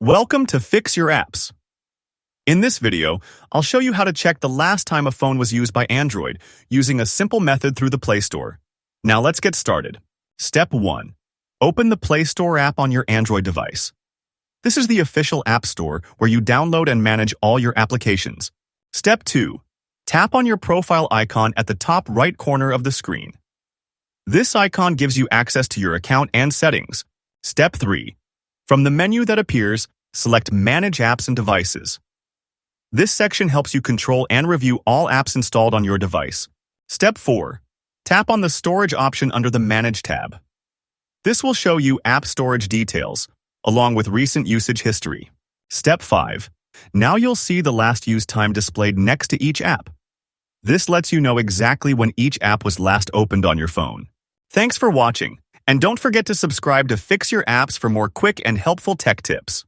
Welcome to Fix Your Apps. In this video, I'll show you how to check the last time a phone was used by Android using a simple method through the Play Store. Now let's get started. Step 1. Open the Play Store app on your Android device. This is the official app store where you download and manage all your applications. Step 2. Tap on your profile icon at the top right corner of the screen. This icon gives you access to your account and settings. Step 3. From the menu that appears, select Manage Apps and Devices. This section helps you control and review all apps installed on your device. Step 4. Tap on the Storage option under the Manage tab. This will show you app storage details, along with recent usage history. Step 5. Now you'll see the last use time displayed next to each app. This lets you know exactly when each app was last opened on your phone. Thanks for watching. And don't forget to subscribe to Fix Your Apps for more quick and helpful tech tips.